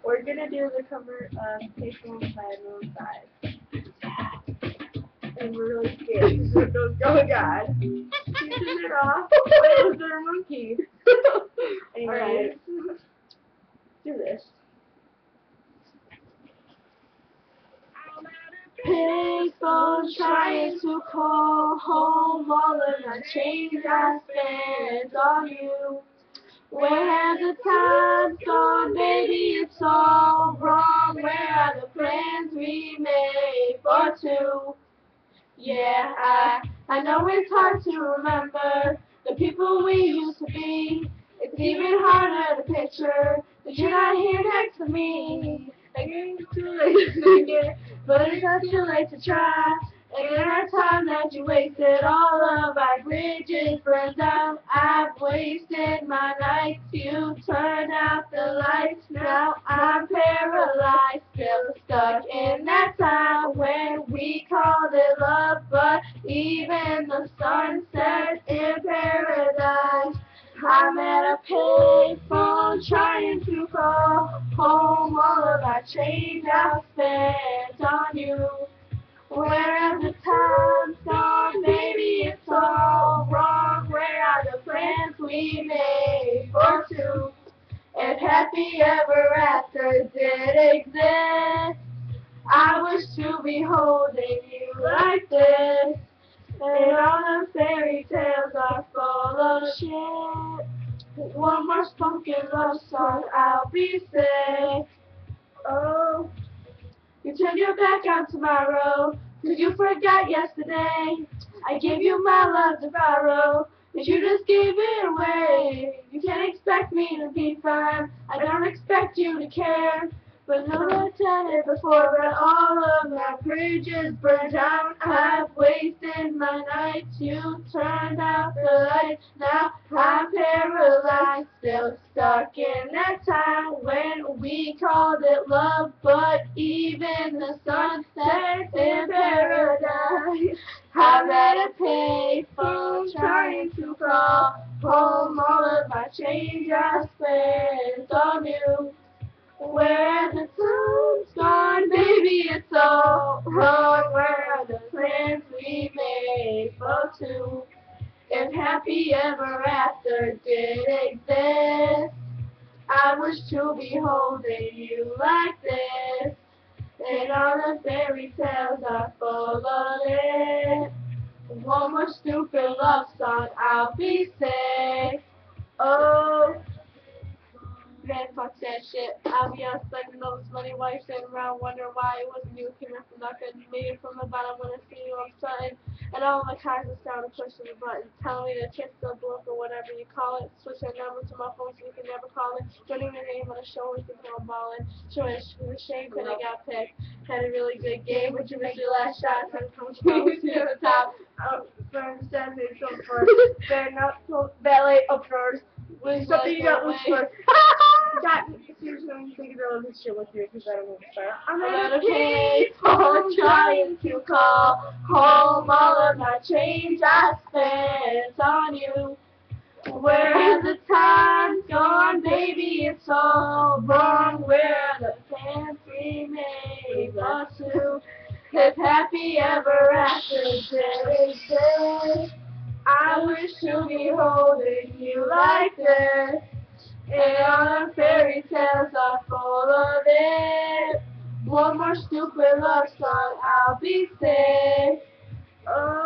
We're gonna do the cover of payphone by Moon 5. And we're really scared because it goes, oh god. She turned it off. It was their monkey. Alright. Do this. Payphone trying to call home all of my change I spent on you. Where have the times gone, baby? It's all wrong. Where are the plans we made for two? Yeah, I know it's hard to remember the people we used to be. It's even harder to picture that you're not here next to me. Like it's too late to forget, but it's not too late to try. And in our time that you wasted, all of our bridges burned down. I've wasted my nights, you turned out the lights. Now I'm paralyzed, still stuck in that time when we called it love. But even the sun sets in paradise. I'm at a payphone trying to call home all of our change I spent on you. Where have the times gone, baby? It's all wrong. Where are the plans we made for two? If happy ever after did exist, I wish to be holding you like this. And all the fairy tales are full of shit. One more spoken love song, I'll be sick. Oh, you turned your back on tomorrow, 'cause you forgot yesterday. I gave you my love to borrow, but you just gave it away. You can't expect me to be fine, I don't expect you to care. But no, I've done it before, but all of my bridges burned down. I've wasted my nights, you turned out the lights. Now I'm paralyzed, still stuck in that time when we called it love. But even the sun sets in paradise. I'm at a payphone trying to call home all of my change I spent on you. Where the time's gone, baby, it's all wrong. Where are the plans we made for two? If happy ever after did exist, I wish to be holding you like this. And all the fairy tales are full of it. One more stupid love song, I'll be sick. Oh. Man, fuck that shit. I'll be out spending all this money while you're sitting around wondering why it wasn't you. Came in from nothing, made it from the bottom when I see you all sudden. And all my cars are starting to push the button, telling me to kiss the book or whatever you call it. Switch your number to my phone so you can never call it. Joining your name on the show we can go balling. Sure, it's a shame when I got picked. Had a really good game, but you missed your last shot. Time to come to the top. From Saturday, so far. They're not so ballet upstairs. With something you got loose for. That seriously, when you think about this shit with you, because I don't know the start. I'm at a payphone trying to call home all of my change I spent on you. Where has the time gone, baby? It's all wrong. Where are the plans we made for two? If happy ever after did exist, I wish to be holding you like this. And all the fairy tales are full of it. One more stupid love song, I'll be sick. Oh.